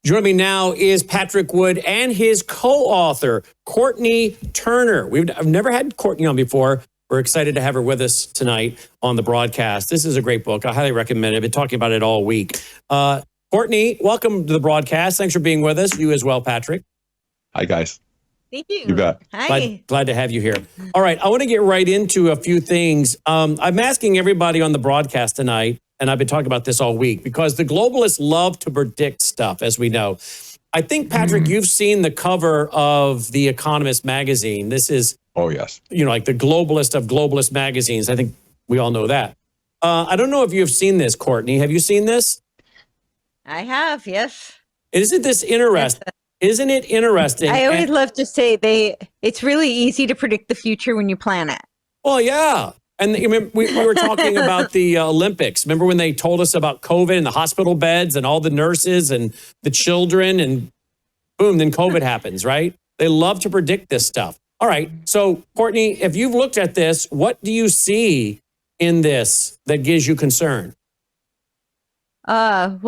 Joining me now is Patrick Wood and his co-author, Courtney Turner. I've never had Courtney on before. We're excited to have her with us tonight on the broadcast. This is a great book. I highly recommend it. I've been talking about it all week. Courtney, welcome to the broadcast. Thanks for being with us. You as well, Patrick. Hi, guys. Thank you. You bet. Hi. Glad to have you here. All right, I want to get right into a few things. I'm asking everybody on the broadcast tonight, and I've been talking about this all week, because the globalists love to predict stuff, as we know. I think, Patrick, you've seen the cover of The Economist magazine. This is, oh, yes, like the globalist of globalist magazines. I think we all know that. I don't know if you have seen this, Courtney. Have you seen this? I have, yes. Isn't this interesting? Isn't it interesting? I always love to say it's really easy to predict the future when you plan it. Well, yeah. And we were talking about the Olympics. Remember when they told us about COVID and the hospital beds and all the nurses and the children, and boom, then COVID happens, right? They love to predict this stuff. All right. So, Courtney, if you've looked at this, what do you see in this that gives you concern? Patrick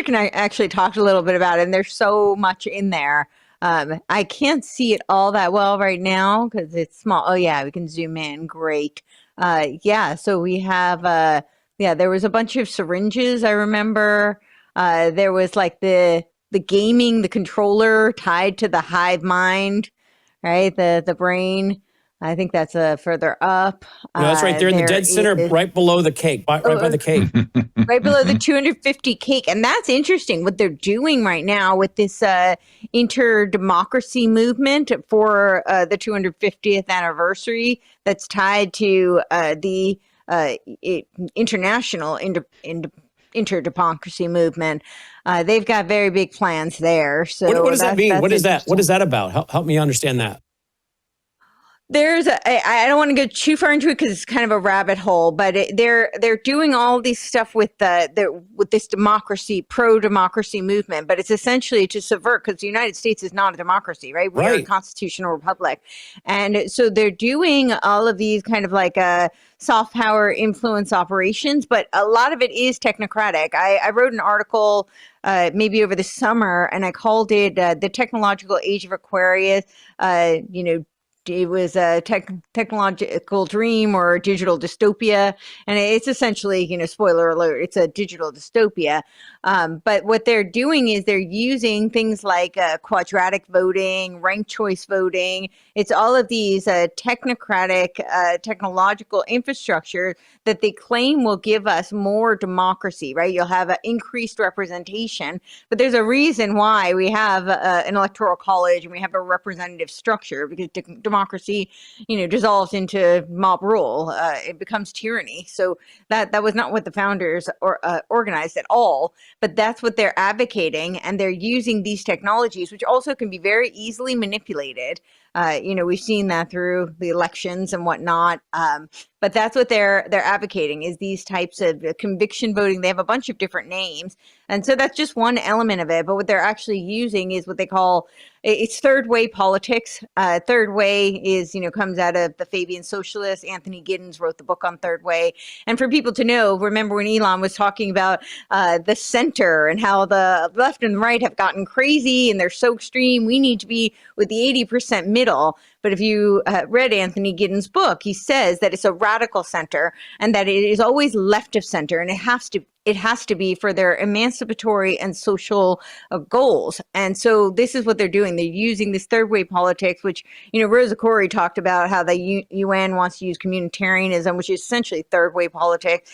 and I actually talked a little bit about it, and there's so much in there. I can't see it all that well right now because it's small. Oh yeah, we can zoom in. Great. So we have, there was a bunch of syringes. I remember there was like the gaming, the controller tied to the hive mind, right? The brain. I think that's further up. No, that's right there in the dead center, right below the cake, right by the cake. Right below the 250 cake. And that's interesting what they're doing right now with this inter-democracy movement for the 250th anniversary that's tied to the international inter-democracy movement. They've got very big plans there. So what does that mean? What is that? What is that about? Help me understand that. I don't want to go too far into it because it's kind of a rabbit hole, but they're doing all this stuff with this pro-democracy movement, but it's essentially to subvert, because the United States is not a democracy, right? We're a constitutional republic. And so they're doing all of these kind of like soft power influence operations, but a lot of it is technocratic. I wrote an article maybe over the summer, and I called it The Technological Age of Aquarius, it was a technological dream or digital dystopia. And it's essentially, spoiler alert, it's a digital dystopia. But what they're doing is they're using things like quadratic voting, ranked choice voting. It's all of these technocratic technological infrastructure that they claim will give us more democracy, right? You'll have an increased representation, but there's a reason why we have an electoral college and we have a representative structure, because democracy, dissolves into mob rule. It becomes tyranny. So that was not what the founders organized at all, but that's what they're advocating. And they're using these technologies, which also can be very easily manipulated. We've seen that through the elections and whatnot. But that's what they're advocating, is these types of conviction voting. They have a bunch of different names. And so that's just one element of it. But what they're actually using is what they call, it's third way politics. Third way is, comes out of the Fabian socialists. Anthony Giddens wrote the book on third way. And for people to know, remember when Elon was talking about the center and how the left and the right have gotten crazy and they're so extreme. We need to be with the 80% middle. But if you read Anthony Giddens' book, he says that it's a radical center and that it is always left of center, and it has to be for their emancipatory and social goals. And so this is what they're doing. They're using this third way politics, which, Rosa Koire talked about how the UN wants to use communitarianism, which is essentially third way politics.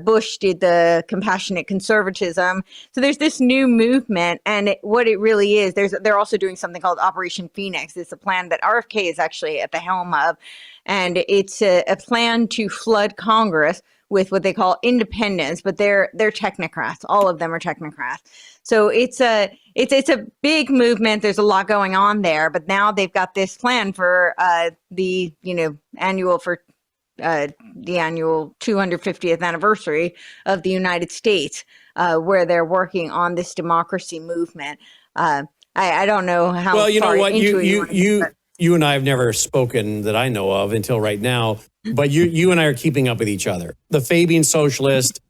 Bush did the compassionate conservatism. So there's this new movement, and what it really is, they're also doing something called Operation Phoenix. It's a plan that RFK is actually at the helm of, and it's a plan to flood Congress with what they call independents, but they're technocrats. All of them are technocrats. So it's a big movement. There's a lot going on there, but now they've got this plan for the annual 250th anniversary of the United States, where they're working on this democracy movement. I don't know how. Well, you know what, you and I have never spoken that I know of until right now, but you and I are keeping up with each other. The Fabian socialist,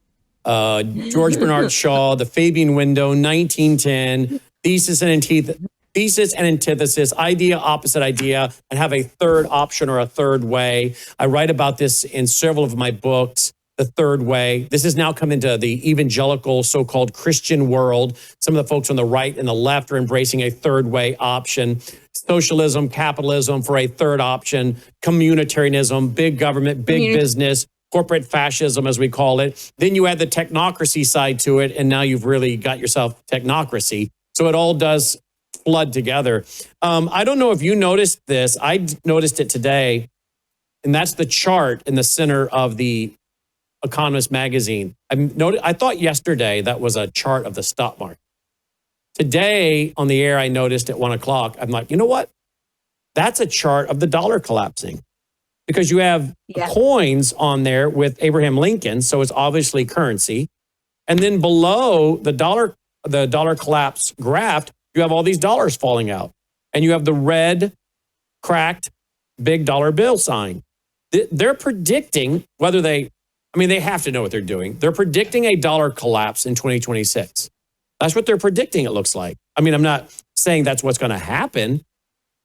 George Bernard Shaw, The Fabian Window, 1910, Thesis and Antithesis, Idea, Opposite Idea, and have a third option or a third way. I write about this in several of my books, The Third Way. This has now come into the evangelical, so-called Christian world. Some of the folks on the right and the left are embracing a third way option. Socialism, capitalism for a third option, communitarianism, big government, big business, corporate fascism, as we call it. Then you add the technocracy side to it, and now you've really got yourself technocracy. So it all does flood together. I don't know if you noticed this. I noticed it today, and that's the chart in the center of the Economist magazine. I thought yesterday that was a chart of the stock market. Today on the air, I noticed at 1 o'clock, I'm like, you know what? That's a chart of the dollar collapsing, because you have coins on there with Abraham Lincoln. So it's obviously currency. And then below the dollar collapse graph, you have all these dollars falling out, and you have the red cracked big dollar bill sign. They're predicting they have to know what they're doing. They're predicting a dollar collapse in 2026. That's what they're predicting, it looks like. I mean, I'm not saying that's what's going to happen,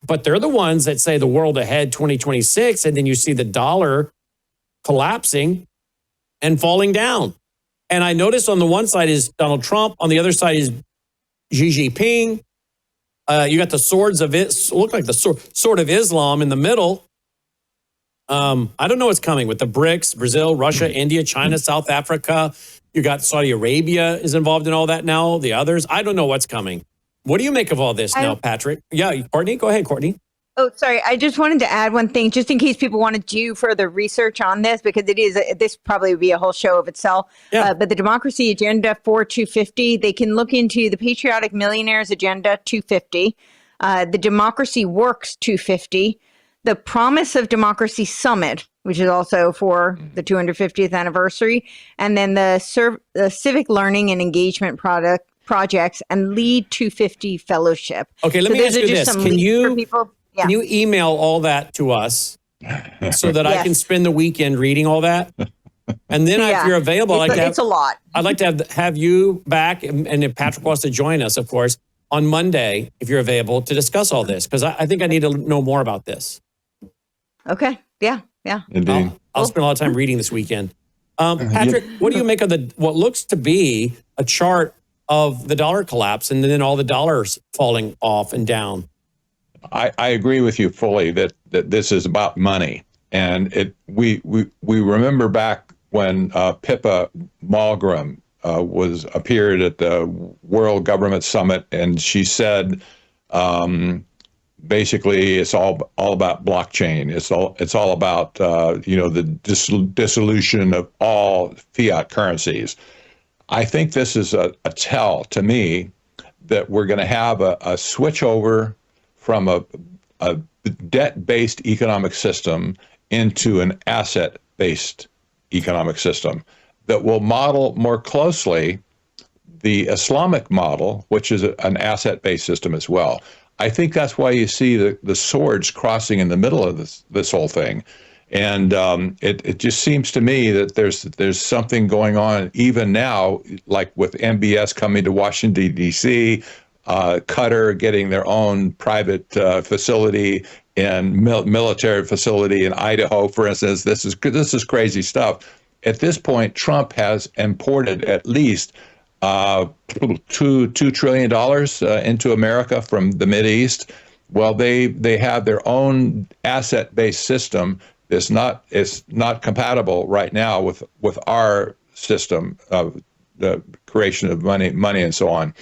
but they're the ones that say the world ahead 2026, and then you see the dollar collapsing and falling down. And I noticed on the one side is Donald Trump, on the other side is Xi Jinping. You got the swords of it, look like the sword of Islam in the middle. I don't know what's coming with the BRICS, Brazil, Russia, India, China, South Africa. You got Saudi Arabia is involved in all that now, the others. I don't know what's coming. What do you make of all this now, Patrick? Yeah, Courtney, go ahead, Courtney. Oh, sorry. I just wanted to add one thing, just in case people want to do further research on this, because this probably would be a whole show of itself. Yeah. But the Democracy Agenda for 250, they can look into the Patriotic Millionaires Agenda 250, the Democracy Works 250, the Promise of Democracy Summit, which is also for the 250th anniversary, and then the Civic Learning and Engagement projects and Lead 250 Fellowship. Okay, let me ask you this. Can you email all that to us so that I can spend the weekend reading all that? And then if you're available, it's a lot. I'd like to have you back, and if Patrick wants to join us, of course, on Monday, if you're available, to discuss all this, because I think I need to know more about this. Okay. Yeah. Indeed. I'll spend a lot of time reading this weekend. Patrick, what do you make of what looks to be a chart of the dollar collapse and then all the dollars falling off and down? I agree with you fully that this is about money, and we remember back when Pippa Malmgren appeared at the World Government Summit, and she said basically it's all about blockchain. It's all about the dissolution of all fiat currencies. I think this is a tell to me that we're going to have a switch over from a debt-based economic system into an asset-based economic system that will model more closely the Islamic model, which is an asset-based system as well. I think that's why you see the swords crossing in the middle of this whole thing. And it just seems to me that there's something going on even now, like with MBS coming to Washington, D.C., Qatar getting their own private facility and military facility in Idaho, for instance. This is crazy stuff. At this point, Trump has imported at least $2 trillion into America from the Mideast. Well, they have their own asset-based system. It's not compatible right now with our system of the creation of money and so on.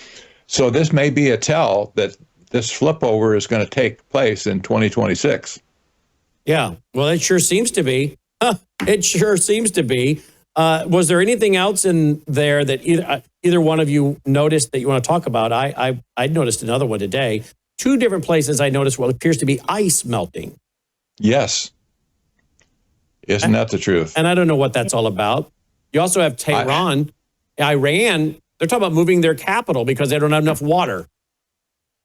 So this may be a tell that this flip over is going to take place in 2026. Yeah, well, it sure seems to be. It sure seems to be. Was there anything else in there that either one of you noticed that you want to talk about? I noticed another one today. Two different places I noticed what appears to be ice melting. Yes. Isn't that the truth? And I don't know what that's all about. You also have Tehran, Iran. They're talking about moving their capital because they don't have enough water.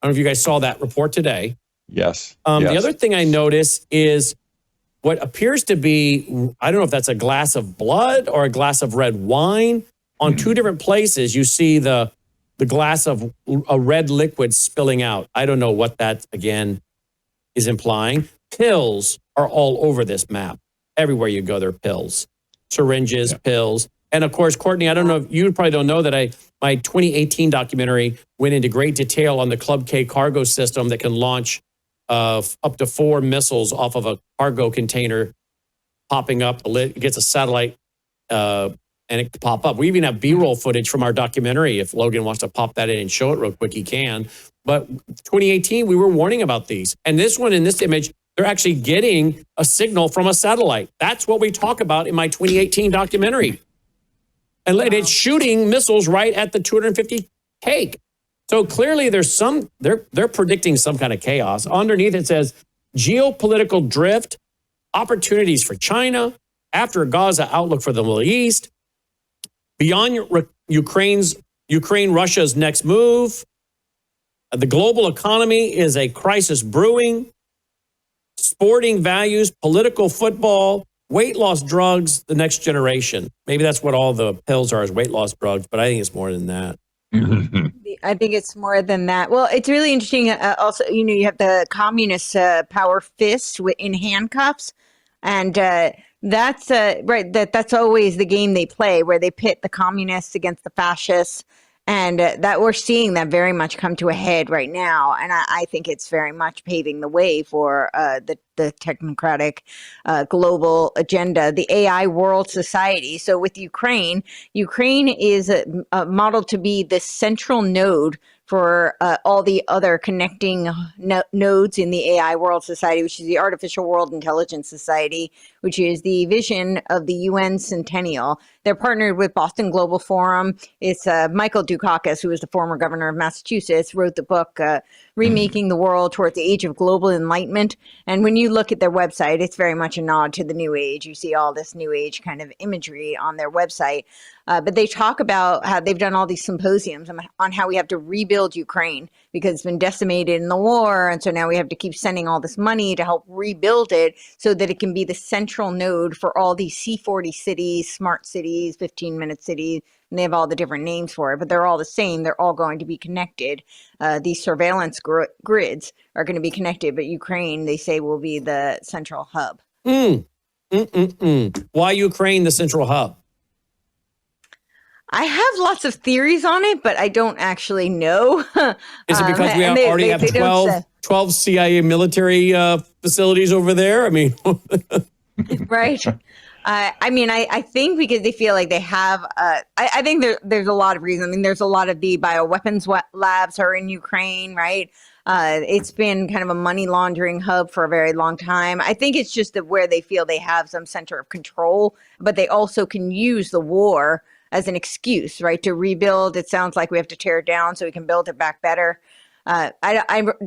I don't know if you guys saw that report today. Yes. The other thing I noticed is what appears to be, I don't know if that's a glass of blood or a glass of red wine on two different places, you see the glass of a red liquid spilling out. I don't know what that, again, is implying. Pills are all over this map. Everywhere you go, there are pills, syringes, pills. And of course, Courtney, I don't know if you probably don't know that my 2018 documentary went into great detail on the Club K cargo system that can launch up to 4 missiles off of a cargo container, popping up. It gets a satellite and it can pop up. We even have B-roll footage from our documentary. If Logan wants to pop that in and show it real quick, he can. But 2018, we were warning about these. And this one, in this image, they're actually getting a signal from a satellite. That's what we talk about in my 2018 documentary. And it's shooting missiles right at the 250 cake. So clearly there's they're predicting some kind of chaos. Underneath it says, geopolitical drift, opportunities for China, after Gaza outlook for the Middle East, beyond Ukraine-Russia's next move, the global economy is a crisis brewing, sporting values, political football, weight loss drugs, the next generation. Maybe that's what all the pills are, is weight loss drugs, but I think it's more than that. I think it's more than that. Well, it's really interesting. Also, you have the communist power fist in handcuffs, and that's right. That's always the game they play, where they pit the communists against the fascists, and that we're seeing that very much come to a head right now. And I think it's very much paving the way for the technocratic global agenda, the AI world society. So with Ukraine is modeled to be the central node for all the other connecting nodes in the AI world society, which is the Artificial World Intelligence Society, which is the vision of the UN Centennial. They're partnered with Boston Global Forum. It's Michael Dukakis, who was the former governor of Massachusetts, wrote the book, Remaking the World Towards the Age of Global Enlightenment. And when you look at their website, it's very much a nod to the New Age. You see all this New Age kind of imagery on their website. But they talk about how they've done all these symposiums on how we have to rebuild Ukraine because it's been decimated in the war. And so now we have to keep sending all this money to help rebuild it so that it can be the central node for all these C40 cities, smart cities, 15-minute cities. And they have all the different names for it, but they're all the same. They're all going to be connected. These surveillance grids are going to be connected, but Ukraine, they say, will be the central hub. Why Ukraine the central hub? I have lots of theories on it, but I don't actually know. Is it because we already have 12 CIA military facilities over there? I mean, right. I think because they feel like they have, I think there's a lot of reasons. I mean, there's a lot of the bioweapons labs are in Ukraine, right? It's been kind of a money laundering hub for a very long time. I think it's just that where they feel they have some center of control, but they also can use the war as an excuse, right? To rebuild. It sounds like we have to tear it down so we can build it back better. I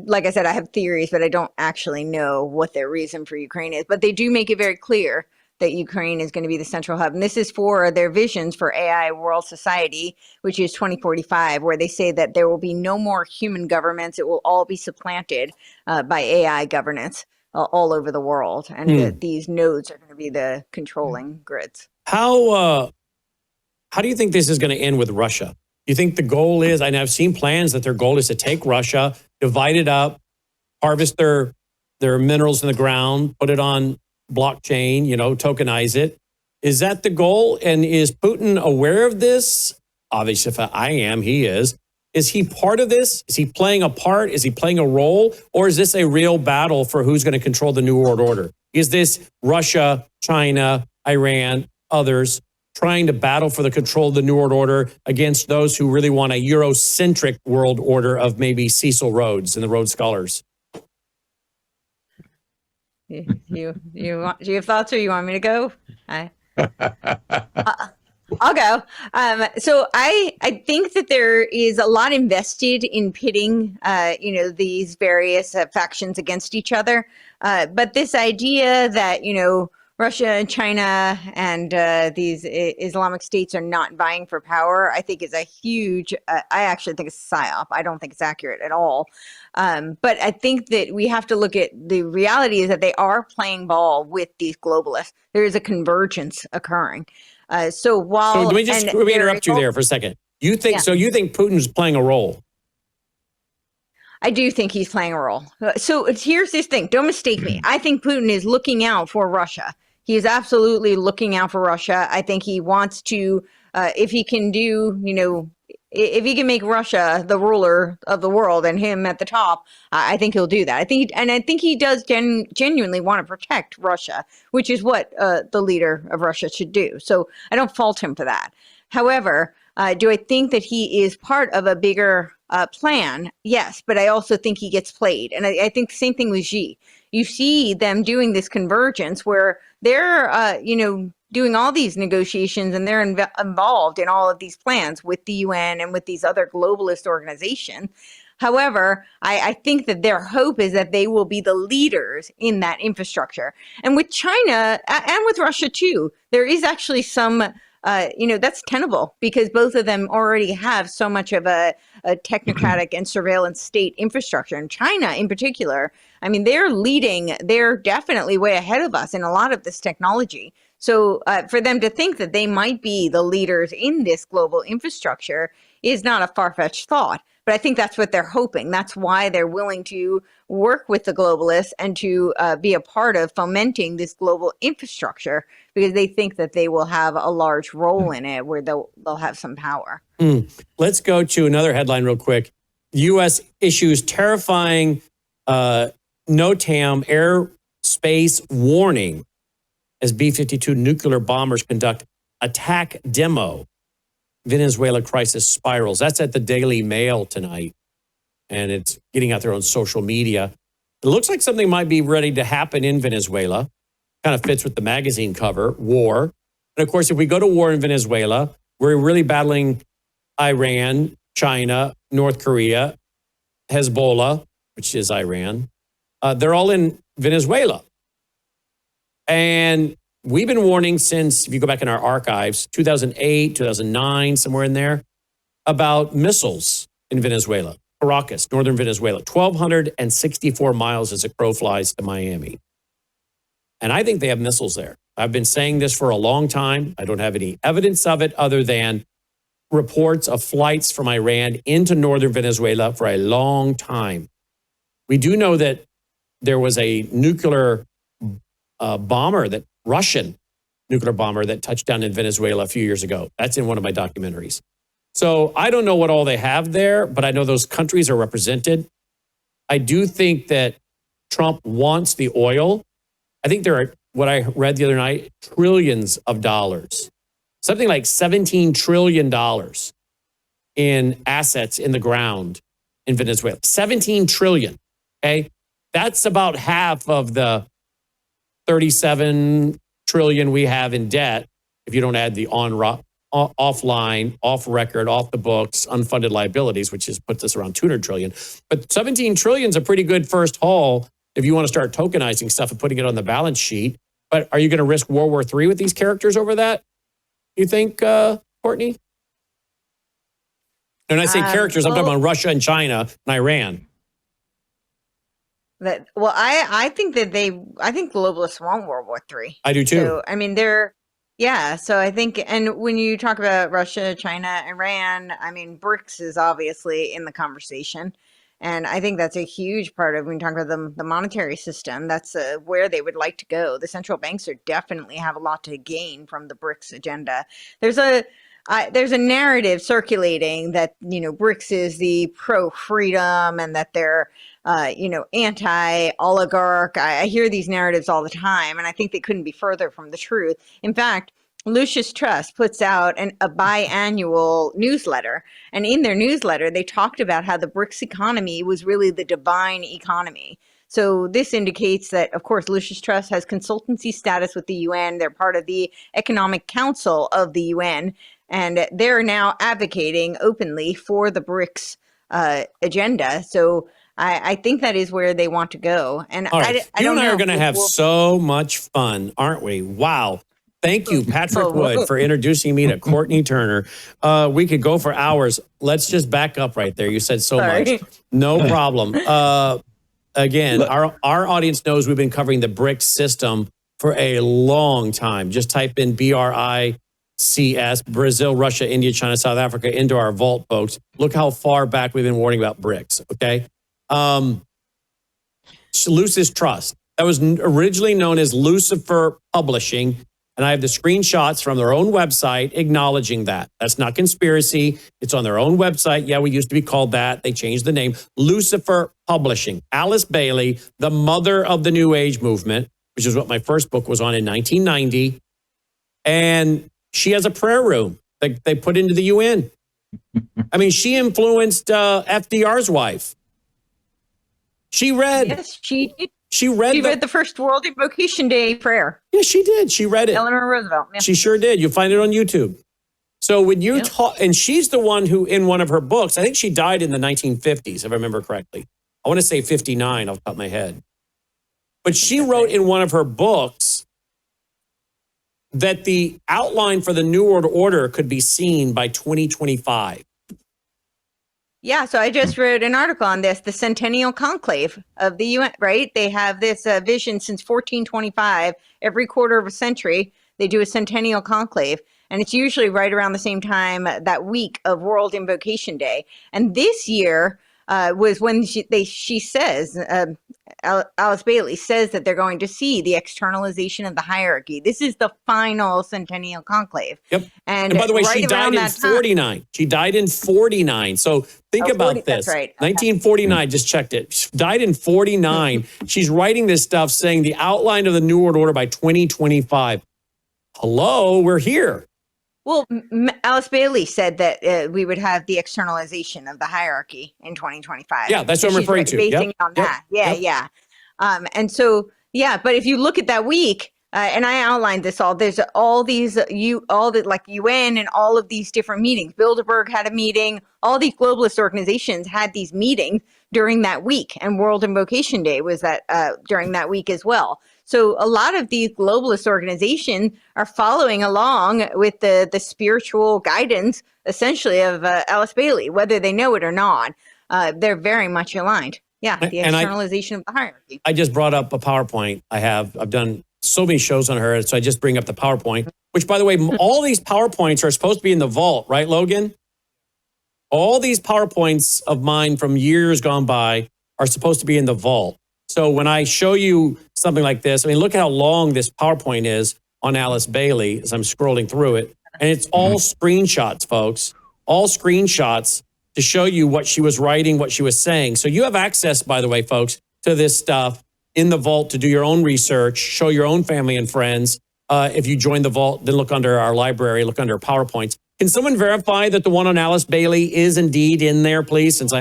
like I said, I have theories, but I don't actually know what their reason for Ukraine is. But they do make it very clear that Ukraine is going to be the central hub. And this is for their visions for AI world society, which is 2045, where they say that there will be no more human governments. It will all be supplanted by AI governance all over the world. And these nodes are going to be the controlling grids. How do you think this is going to end with Russia? You think the goal is, and I've seen plans that their goal is to take Russia, divide it up, harvest their minerals in the ground, put it on blockchain, tokenize it. Is that the goal? And is Putin aware of this? Obviously, if I am, he is. Is he part of this? Is he playing a part? Is he playing a role? Or is this a real battle for who's going to control the New World Order? Is this Russia, China, Iran, others trying to battle for the control of the New World Order against those who really want a Eurocentric world order of maybe Cecil Rhodes and the Rhodes Scholars? You have thoughts, or you want me to go? I'll go. So I think that there is a lot invested in pitting, these various factions against each other. But this idea that, Russia and China and these Islamic states are not vying for power, I think is a huge, I actually think it's a psyop. I don't think it's accurate at all. But I think that we have to look at the reality is that they are playing ball with these globalists. There is a convergence occurring. So while So let me interrupt you there for a second. You think You think Putin's playing a role? I do think he's playing a role. So here's this thing. Don't mistake me. I think Putin is looking out for Russia. He is absolutely looking out for Russia. I think he wants to, if he can do, if he can make Russia the ruler of the world and him at the top, I think he'll do that. I think he does genuinely want to protect Russia, which is what the leader of Russia should do. So I don't fault him for that. However, do I think that he is part of a bigger plan? Yes, but I also think he gets played. And I think the same thing with Xi. You see them doing this convergence where they're, doing all these negotiations and they're involved in all of these plans with the UN and with these other globalist organizations. However, I think that their hope is that they will be the leaders in that infrastructure. And with China and with Russia too, there is actually some that's tenable because both of them already have so much of a technocratic and surveillance state infrastructure. And China in particular, I mean, they're definitely way ahead of us in a lot of this technology. So for them to think that they might be the leaders in this global infrastructure is not a far-fetched thought. But I think that's what they're hoping. That's why they're willing to work with the globalists and to be a part of fomenting this global infrastructure because they think that they will have a large role in it where they'll have some power. Let's go to another headline real quick. U.S. issues terrifying NOTAM airspace warning as B-52 nuclear bombers conduct attack demo. Venezuela crisis spirals. That's at the Daily Mail tonight. And it's getting out there on social media. It looks like something might be ready to happen in Venezuela. Kind of fits with the magazine cover, war. And of course, if we go to war in Venezuela, we're really battling Iran, China, North Korea, Hezbollah, which is Iran. They're all in Venezuela. And we've been warning since, if you go back in our archives, 2008, 2009, somewhere in there, about missiles in Venezuela, Caracas, northern Venezuela, 1,264 miles as a crow flies to Miami. And I think they have missiles there. I've been saying this for a long time. I don't have any evidence of it other than reports of flights from Iran into northern Venezuela for a long time. We do know that there was a nuclear Russian nuclear bomber that touched down in Venezuela a few years ago. That's in one of my documentaries. So I don't know what all they have there, but I know those countries are represented. I do think that Trump wants the oil. I think there are, what I read the other night, trillions of dollars, something like $17 trillion in assets in the ground in Venezuela. 17 trillion, okay? That's about half of the 37 trillion we have in debt, if you don't add the offline, off record, off the books, unfunded liabilities, which puts us around 200 trillion. But 17 trillion is a pretty good first haul if you want to start tokenizing stuff and putting it on the balance sheet. But are you going to risk World War III with these characters over that? You think, Courtney? And I say characters, I'm talking about Russia and China and Iran. I think I think globalists want World War III. I do too. So, I mean, so I think, and when you talk about Russia, China, Iran, I mean, BRICS is obviously in the conversation. And I think that's a huge part of when you talk about the monetary system. That's where they would like to go. The central banks definitely have a lot to gain from the BRICS agenda. There's a narrative circulating that, BRICS is the pro-freedom and that they're, anti-oligarch. I hear these narratives all the time, and I think they couldn't be further from the truth. In fact, Lucius Trust puts out a biannual newsletter. And in their newsletter, they talked about how the BRICS economy was really the divine economy. So this indicates that, of course, Lucius Trust has consultancy status with the UN. They're part of the Economic Council of the UN. And they're now advocating openly for the BRICS agenda. So I think that is where they want to go. And all right. I don't know. You and I are going to have so much fun, aren't we? Wow. Thank you, Patrick Wood, for introducing me to Courtney Turner. We could go for hours. Let's just back up right there. You said so much. No problem. Again, our audience knows we've been covering the BRICS system for a long time. Just type in BRICS CS, Brazil, Russia, India, China, South Africa, into our vault, folks. Look how far back we've been warning about BRICS, okay? Lucis Trust. That was originally known as Lucifer Publishing, and I have the screenshots from their own website acknowledging that. That's not conspiracy. It's on their own website. Yeah, we used to be called that. They changed the name. Lucifer Publishing. Alice Bailey, the mother of the New Age movement, which is what my first book was on in 1990. And she has a prayer room that they put into the UN. I mean, she influenced FDR's wife. She read. Yes, she did. She read the first World Invocation Day prayer. Yeah, she did. She read it. Eleanor Roosevelt. Yeah. She sure did. You'll find it on YouTube. So when you talk, and she's the one who, in one of her books, I think she died in the 1950s, if I remember correctly. I want to say 59 off the top of my head. But she wrote in one of her books that the outline for the New World Order could be seen by 2025. Yeah, so I just wrote an article on this, the Centennial Conclave of the UN, right? They have this vision since 1425. Every quarter of a century, they do a Centennial Conclave. And it's usually right around the same time that week of World Invocation Day. And this year was when she says, Alice Bailey says that they're going to see the externalization of the hierarchy. This is the final Centennial Conclave. Yep. And by the way, right she died in 49. She died in 49. So think about 40, this. That's right. 1949, just checked it. She died in 49. She's writing this stuff saying the outline of the New World Order by 2025. Hello, we're here. Well, Alice Bailey said that we would have the externalization of the hierarchy in 2025. Yeah, that's what I'm referring to. Basing it on that. Yeah. And so, but if you look at that week, and I outlined this all, there's all these, like UN and all of these different meetings. Bilderberg had a meeting. All these globalist organizations had these meetings during that week. And World Invocation Day was that during that week as well. So a lot of these globalist organizations are following along with the spiritual guidance, essentially, of Alice Bailey, whether they know it or not. They're very much aligned. Yeah, the externalization of the hierarchy. I just brought up a PowerPoint. I've done so many shows on her, so I just bring up the PowerPoint, which, by the way, all these PowerPoints are supposed to be in the vault, right, Logan? All these PowerPoints of mine from years gone by are supposed to be in the vault. So when I show you something like this, I mean, look at how long this PowerPoint is on Alice Bailey as I'm scrolling through it. And it's all screenshots, folks, all screenshots to show you what she was writing, what she was saying. So you have access, by the way, folks, to this stuff in the vault to do your own research, show your own family and friends. If you join the vault, then look under our library, look under PowerPoints. Can someone verify that the one on Alice Bailey is indeed in there, please? Since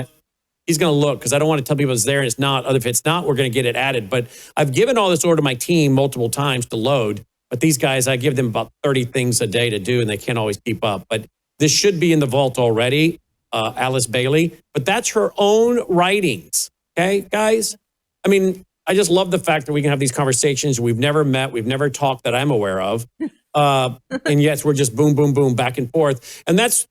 he's going to look, because I don't want to tell people it's there and it's not. If it's not, we're going to get it added. But I've given all this order to my team multiple times to load. But these guys, I give them about 30 things a day to do, and they can't always keep up. But this should be in the vault already, Alice Bailey. But that's her own writings. Okay, guys? I mean, I just love the fact that we can have these conversations. We've never met. We've never talked that I'm aware of. And yes, we're just boom, boom, boom, back and forth. And that's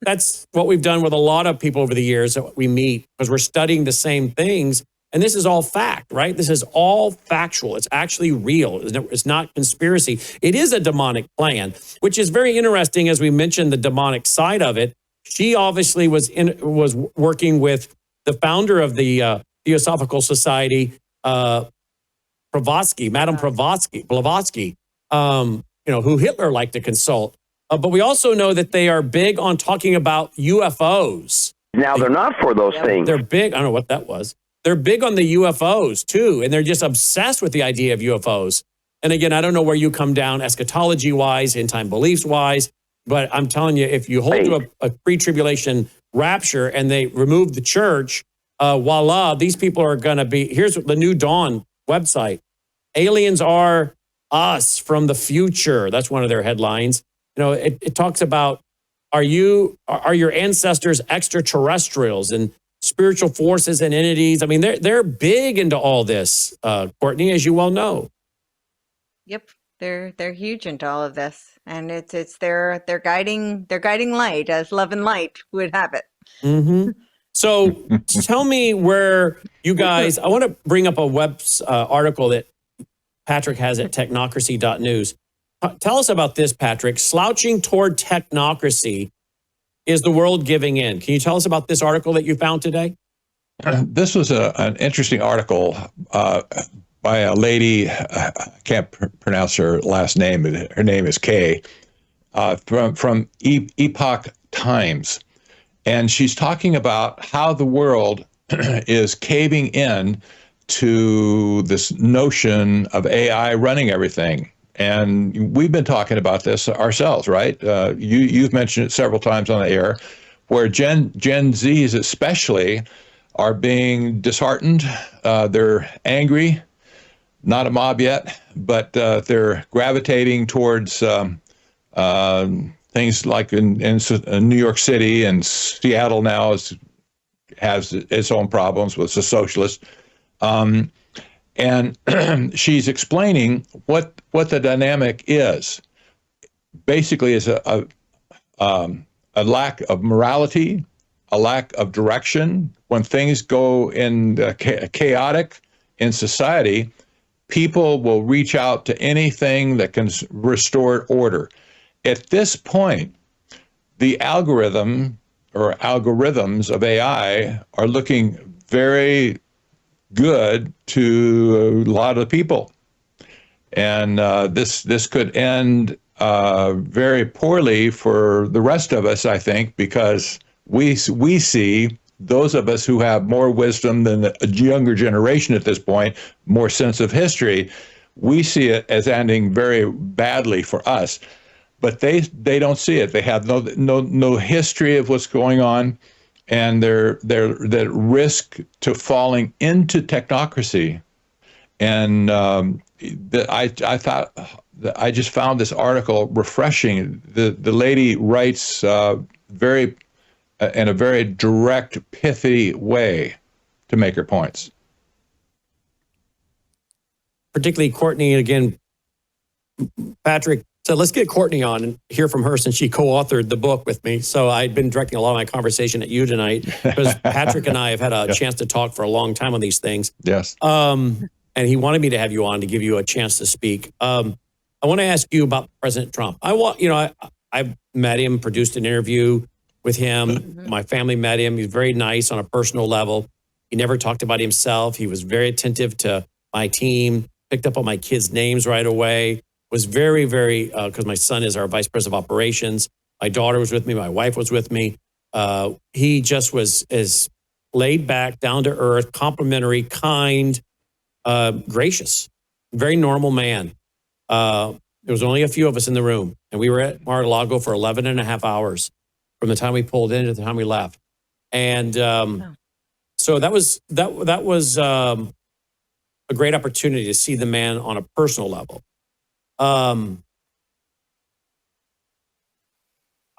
what we've done with a lot of people over the years that we meet, because we're studying the same things. And this is all fact, right? This is all factual. It's actually real. It's not conspiracy. It is a demonic plan, which is very interesting. As we mentioned, the demonic side of it. She obviously was working with the founder of the Theosophical Society, Blavatsky, Madame Blavatsky, who Hitler liked to consult. But we also know that they are big on talking about UFOs. Now, they're not for those things. They're big. I don't know what that was. They're big on the UFOs, too. And they're just obsessed with the idea of UFOs. And again, I don't know where you come down eschatology-wise, end-time beliefs-wise. But I'm telling you, if you hold to a pre-tribulation rapture and they remove the church, voila, these people are going to be... Here's the New Dawn website. Aliens are us from the future. That's one of their headlines. It talks about, are your ancestors extraterrestrials and spiritual forces and entities? I mean, they're big into all this, Courtney, as you well know. Yep, they're huge into all of this, and it's their guiding light, as love and light would have it. Mm-hmm. So tell me where you guys. I want to bring up a web article that Patrick has at technocracy.news. Tell us about this, Patrick. Slouching toward technocracy. Is the world giving in? Can you tell us about this article that you found today? This was an interesting article by a lady, I can't pronounce her last name, but her name is Kay, from Epoch Times. And she's talking about how the world is caving in to this notion of AI running everything. And we've been talking about this ourselves, right? You've mentioned it several times on the air, where Gen Zs especially are being disheartened. They're angry, not a mob yet, but they're gravitating towards things like in New York City, and Seattle now has its own problems with the socialists. And she's explaining what the dynamic is. Basically, is a lack of morality, a lack of direction. When things go in chaotic in society, people will reach out to anything that can restore order. At this point, the algorithm or algorithms of AI are looking very good to a lot of people. And this could end very poorly for the rest of us, I think, because we see those of us who have more wisdom than a younger generation at this point, more sense of history, we see it as ending very badly for us. But they don't see it. They have no history of what's going on, and they're at risk to falling into technocracy. And I thought I just found this article refreshing. The lady writes very in a very direct, pithy way to make her points. Particularly Courtney, again, Patrick. So let's get Courtney on and hear from her, since she co-authored the book with me. So I'd been directing a lot of my conversation at you tonight, because Patrick and I have had a chance to talk for a long time on these things. Yes. And he wanted me to have you on to give you a chance to speak. I want to ask you about President Trump. I've met him, produced an interview with him. Mm-hmm. My family met him. He's very nice on a personal level. He never talked about himself. He was very attentive to my team, picked up on my kids' names right away. Was very, very, because my son is our vice president of operations. My daughter was with me. My wife was with me. He just was as laid back, down to earth, complimentary, kind, gracious, very normal man. There was only a few of us in the room, and we were at Mar-a-Lago for 11 and a half hours from the time we pulled in to the time we left. And so that was a great opportunity to see the man on a personal level. I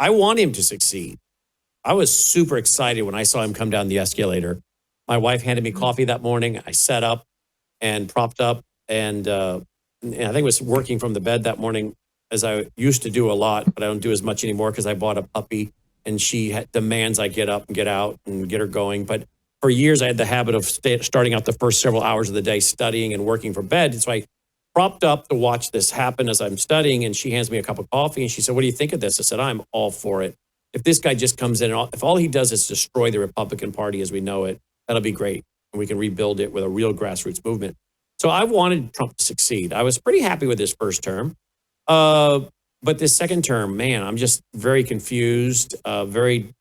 want him to succeed. I was super excited when I saw him come down the escalator. My wife handed me coffee that morning. I sat up and propped up, and I think it was working from the bed that morning, as I used to do a lot, but I don't do as much anymore because I bought a puppy, and she demands I get up and get out and get her going. But for years, I had the habit of starting out the first several hours of the day studying and working from bed. And so I propped up to watch this happen as I'm studying, and she hands me a cup of coffee, and she said, "What do you think of this?" I said, "I'm all for it. If this guy just comes in, and if all he does is destroy the Republican Party as we know it, that'll be great. And we can rebuild it with a real grassroots movement." So I wanted Trump to succeed. I was pretty happy with his first term. But this second term, man, I'm just very confused, very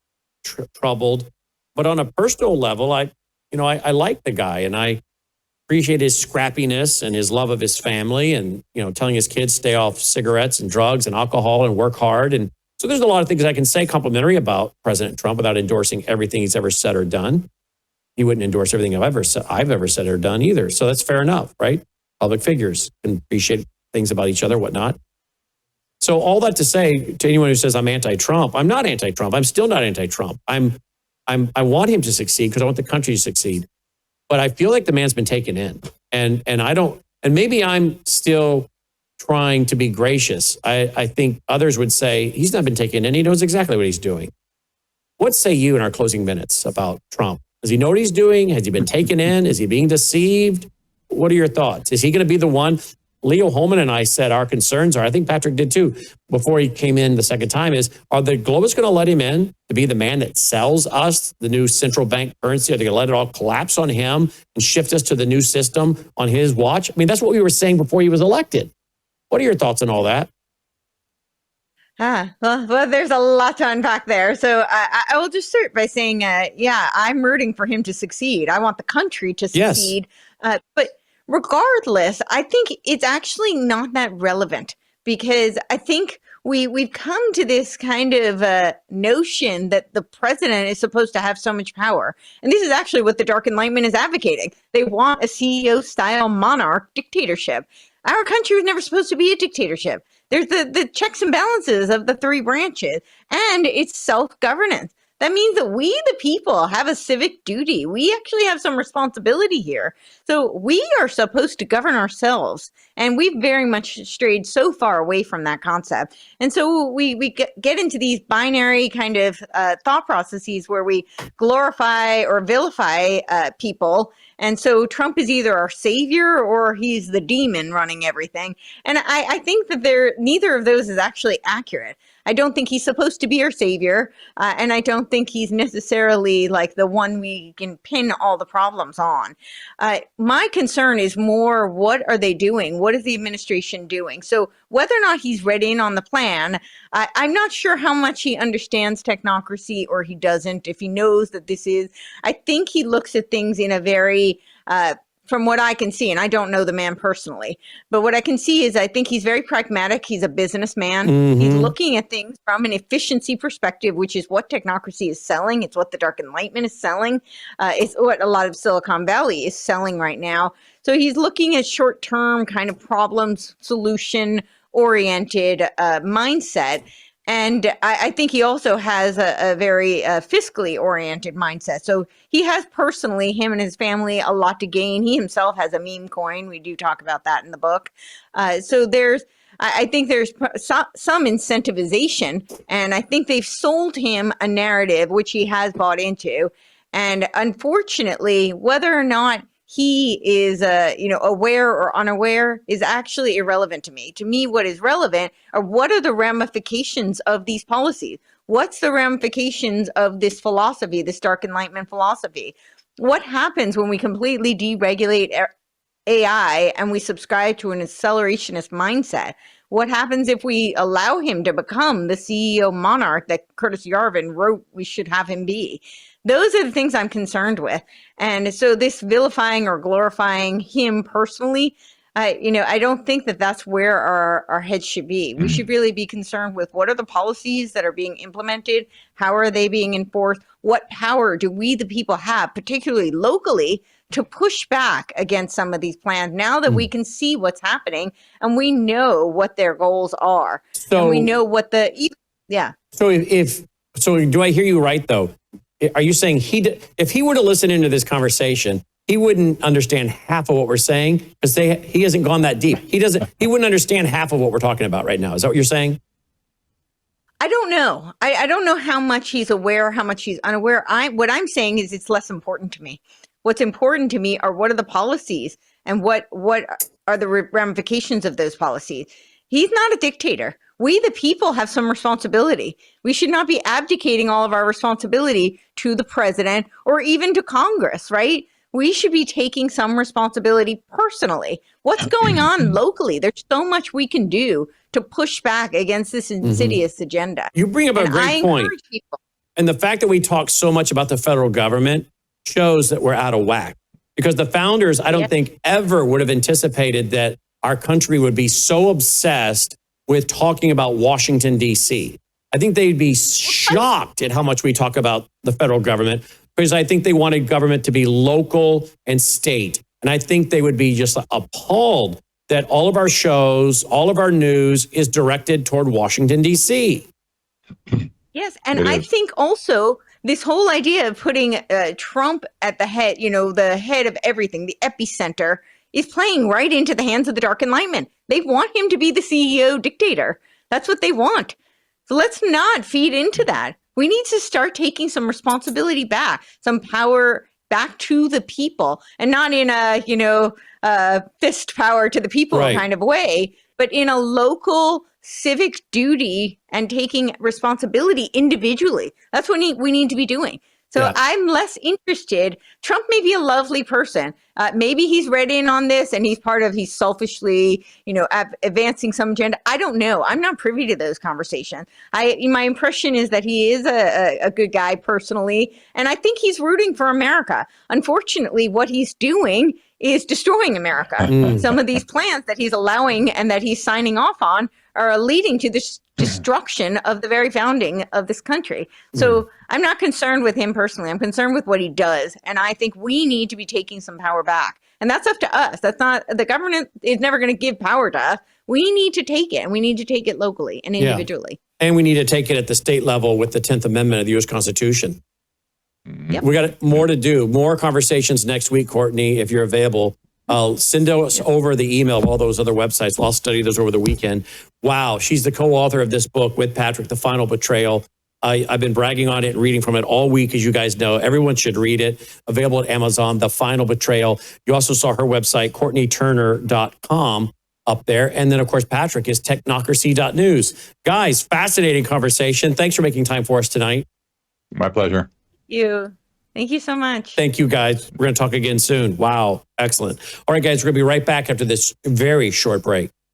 troubled. But on a personal level, I like the guy, and I appreciate his scrappiness and his love of his family, and, telling his kids stay off cigarettes and drugs and alcohol and work hard. And so there's a lot of things I can say complimentary about President Trump without endorsing everything he's ever said or done. He wouldn't endorse everything I've ever said or done either. So that's fair enough, right? Public figures can appreciate things about each other, whatnot. So all that to say to anyone who says I'm anti-Trump, I'm not anti-Trump. I'm still not anti-Trump. I want him to succeed because I want the country to succeed. But I feel like the man's been taken in, and maybe I'm still trying to be gracious. I think others would say he's not been taken in. He knows exactly what he's doing. What say you in our closing minutes about Trump? Does he know what he's doing? Has he been taken in? Is he being deceived? What are your thoughts? Is he going to be the one? Leo Holman and I said our concerns are, I think Patrick did too, before he came in the second time, is are the globalists going to let him in to be the man that sells us the new central bank currency? Are they going to let it all collapse on him and shift us to the new system on his watch? I mean, that's what we were saying before he was elected. What are your thoughts on all that? Well, there's a lot to unpack there. So I will just start by saying, yeah, I'm rooting for him to succeed. I want the country to succeed. Yes. But regardless, I think it's actually not that relevant, because I think we've come to this kind of notion that the president is supposed to have so much power. And this is actually what the Dark Enlightenment is advocating. They want a CEO-style monarch dictatorship. Our country was never supposed to be a dictatorship. There's the checks and balances of the three branches, and it's self-governance. That means that we, the people, have a civic duty. We actually have some responsibility here. So we are supposed to govern ourselves. And we've very much strayed so far away from that concept. And so we get into these binary kind of thought processes where we glorify or vilify people. And so Trump is either our savior or he's the demon running everything. And I think that neither of those is actually accurate. I don't think he's supposed to be our savior, and I don't think he's necessarily like the one we can pin all the problems on. My concern is more, what are they doing? What is the administration doing? So whether or not he's read in on the plan, I'm not sure how much he understands technocracy or he doesn't, if he knows that this is. I think he looks at things in a very from what I can see, and I don't know the man personally, but what I can see is I think he's very pragmatic. He's a businessman. Mm-hmm. He's looking at things from an efficiency perspective, which is what technocracy is selling. It's what the Dark Enlightenment is selling. It's what a lot of Silicon Valley is selling right now. So he's looking at short-term kind of problems, solution-oriented mindset. And I think he also has a very fiscally oriented mindset. So he has personally, him and his family, a lot to gain. He himself has a meme coin. We do talk about that in the book. So I think there's some incentivization, and I think they've sold him a narrative which he has bought into. And unfortunately, whether or not he is, aware or unaware is actually irrelevant to me. To me, what is relevant are what are the ramifications of these policies? What's the ramifications of this philosophy, this Dark Enlightenment philosophy? What happens when we completely deregulate AI and we subscribe to an accelerationist mindset? What happens if we allow him to become the CEO monarch that Curtis Yarvin wrote we should have him be? Those are the things I'm concerned with. And so this vilifying or glorifying him personally, I don't think that that's where our heads should be. We should really be concerned with what are the policies that are being implemented? How are they being enforced? What power do we, the people, have, particularly locally, to push back against some of these plans now that we can see what's happening and we know what their goals are? So, and we know what So do I hear you right, though? Are you saying if he were to listen into this conversation, he wouldn't understand half of what we're saying because he hasn't gone that deep? He wouldn't understand half of what we're talking about right now. Is that what you're saying? I don't know. I don't know how much he's aware, how much he's unaware. What I'm saying is it's less important to me. What's important to me are what are the policies and what are the ramifications of those policies. He's not a dictator. We, the people, have some responsibility. We should not be abdicating all of our responsibility to the president or even to Congress, right? We should be taking some responsibility personally. What's going on locally? There's so much we can do to push back against this insidious agenda. You bring up a great point. And the fact that we talk so much about the federal government shows that we're out of whack. Because the founders, I don't think ever would have anticipated that our country would be so obsessed with talking about Washington, D.C. I think they'd be shocked at how much we talk about the federal government, because I think they wanted government to be local and state. And I think they would be just appalled that all of our shows, all of our news is directed toward Washington, D.C. Yes, and I think also this whole idea of putting Trump at the head, the head of everything, the epicenter, is playing right into the hands of the Dark Enlightenment. They want him to be the CEO dictator. That's what they want. So let's not feed into that. We need to start taking some responsibility back, some power back to the people, and not in a, fist power to the people Right. kind of way, but in a local civic duty and taking responsibility individually. That's what we need to be doing. So Yeah. I'm less interested. Trump may be a lovely person. Maybe he's read in on this and he's selfishly, advancing some agenda. I don't know. I'm not privy to those conversations. My impression is that he is a good guy personally, and I think he's rooting for America. Unfortunately, what he's doing is destroying America. Some of these plans that he's allowing and that he's signing off on are leading to this destruction of the very founding of this country. So I'm not concerned with him personally. I'm concerned with what he does. And I think we need to be taking some power back. And that's up to us. That's not, the government is never going to give power to us. We need to take it, and we need to take it locally and individually. And we need to take it at the state level with the 10th Amendment of the U.S. Constitution. Yep. We got more to do. More conversations next week, Courtney, if you're available. Send us over the email of all those other websites. I'll study those over the weekend. Wow. She's the co-author of this book with Patrick, The Final Betrayal. I've been bragging on it and reading from it all week, as you guys know. Everyone should read it. Available at Amazon, The Final Betrayal. You also saw her website, CourtneyTurner.com, up there. And then, of course, Patrick is Technocracy.news. Guys, fascinating conversation. Thanks for making time for us tonight. My pleasure. Thank you so much. Thank you, guys. We're going to talk again soon. Wow. Excellent. All right, guys, we're going to be right back after this very short break.